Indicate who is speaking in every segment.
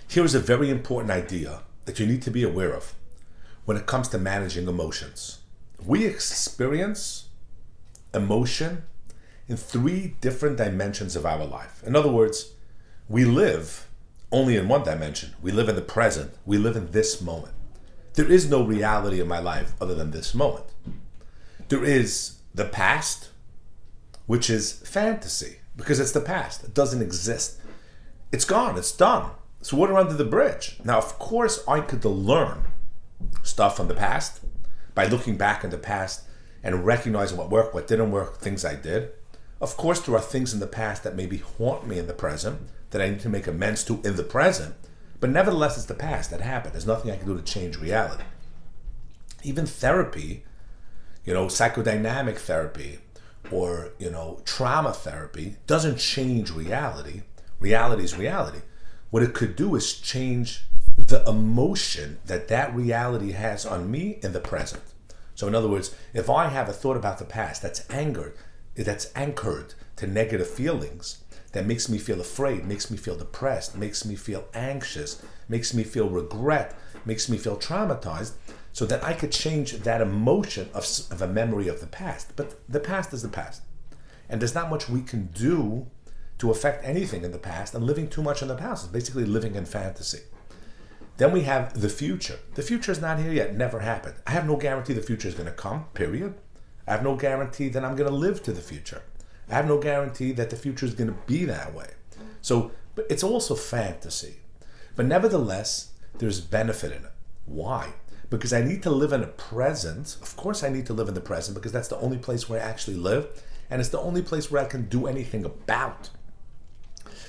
Speaker 1: Here is a very important idea that you need to be aware of when it comes to managing emotions. We experience emotion in three different dimensions of our life. In other words, we live only in one dimension. We live in the present. We live in this moment. There is no reality in my life other than this moment. There is the past, which is fantasy, because it's the past. It doesn't exist. It's gone. It's done. It's water under the bridge. Now, of course, I could learn stuff from the past by looking back in the past and recognizing what worked, what didn't work, things I did. Of course, there are things in the past that maybe haunt me in the present that I need to make amends to in the present. But nevertheless, it's the past that happened. There's nothing I can do to change reality. Even therapy, psychodynamic therapy or, trauma therapy doesn't change reality. Reality is reality. What it could do is change the emotion that reality has on me in the present. So in other words, if I have a thought about the past that's anchored to negative feelings, that makes me feel afraid, makes me feel depressed, makes me feel anxious, makes me feel regret, makes me feel traumatized, so that I could change that emotion of a memory of the past. But the past is the past. And there's not much we can do to affect anything in the past, and living too much in the past is basically living in fantasy. Then we have the future. The future is not here yet, never happened. I have no guarantee the future is going to come, period. I have no guarantee that I'm going to live to the future. I have no guarantee that the future is going to be that way. So, but it's also fantasy. But nevertheless, there's benefit in it. Why? Because I need to live in the present. Of course I need to live in the present because that's the only place where I actually live, and it's the only place where I can do anything about.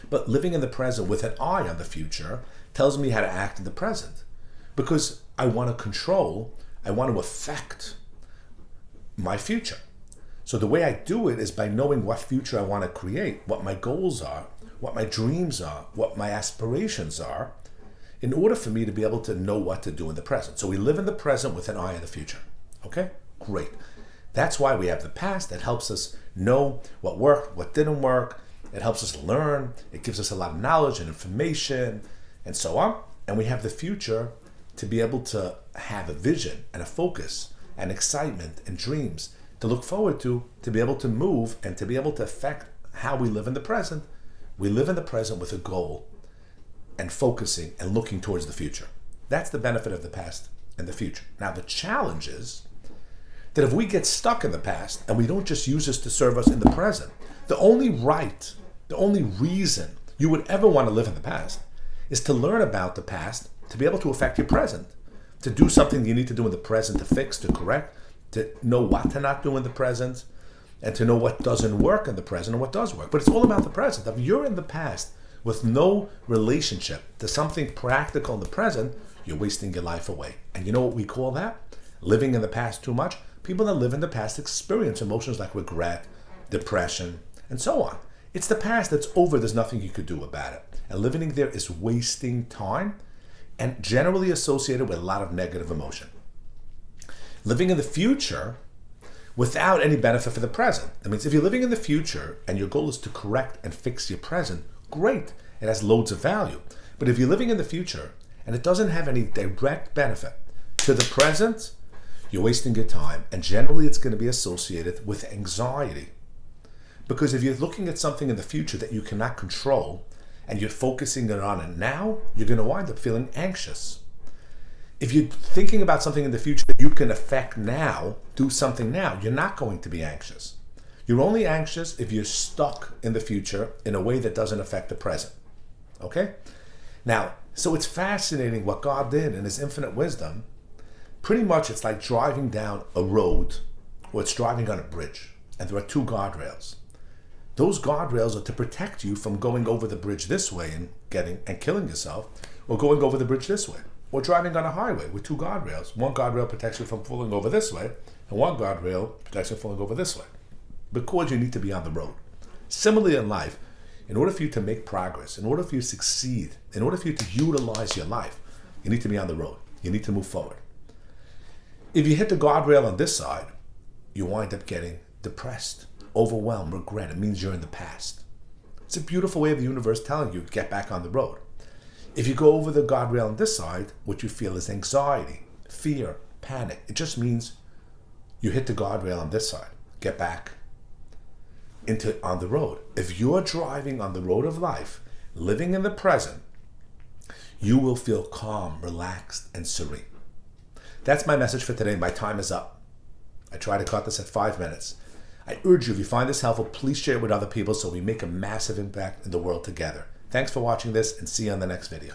Speaker 1: But living in the present with an eye on the future tells me how to act in the present. Because I want to control, I want to affect my future. So the way I do it is by knowing what future I want to create, what my goals are, what my dreams are, what my aspirations are, in order for me to be able to know what to do in the present. So we live in the present with an eye on the future. Okay? Great. That's why we have the past that helps us know what worked, what didn't work. It helps us learn. It gives us a lot of knowledge and information and so on. And we have the future to be able to have a vision and a focus and excitement and dreams to look forward to be able to move and to be able to affect how we live in the present. We live in the present with a goal and focusing and looking towards the future. That's the benefit of the past and the future. Now, the challenge is that if we get stuck in the past and we don't just use this to serve us in the present, the only reason you would ever want to live in the past is to learn about the past, to be able to affect your present, to do something you need to do in the present to fix, to correct, to know what to not do in the present, and to know what doesn't work in the present and what does work. But it's all about the present. If you're in the past with no relationship to something practical in the present, you're wasting your life away. And you know what we call that? Living in the past too much. People that live in the past experience emotions like regret, depression, and so on. It's the past that's over. There's nothing you could do about it. And living there is wasting time and generally associated with a lot of negative emotion. Living in the future without any benefit for the present. That means if you're living in the future and your goal is to correct and fix your present, great. It has loads of value. But if you're living in the future and it doesn't have any direct benefit to the present, you're wasting your time. And generally it's going to be associated with anxiety. Because if you're looking at something in the future that you cannot control and you're focusing on it now, you're going to wind up feeling anxious. If you're thinking about something in the future that you can affect now, do something now, you're not going to be anxious. You're only anxious if you're stuck in the future in a way that doesn't affect the present. Okay? Now, so it's fascinating what God did in his infinite wisdom. Pretty much it's like driving down a road or it's driving on a bridge and there are two guardrails. Those guardrails are to protect you from going over the bridge this way and killing yourself, or going over the bridge this way, or driving on a highway with two guardrails. One guardrail protects you from falling over this way, and one guardrail protects you from falling over this way. Because you need to be on the road. Similarly in life, in order for you to make progress, in order for you to succeed, in order for you to utilize your life, you need to be on the road. You need to move forward. If you hit the guardrail on this side, you wind up getting depressed, overwhelmed, regret. It means you're in the past. It's a beautiful way of the universe telling you, get back on the road. If you go over the guardrail on this side, what you feel is anxiety, fear, panic. It just means you hit the guardrail on this side. Get back on the road. If you're driving on the road of life, living in the present, you will feel calm, relaxed, and serene. That's my message for today. My time is up. I try to cut this at 5 minutes. I urge you, if you find this helpful, please share it with other people so we make a massive impact in the world together. Thanks for watching this, and see you on the next video.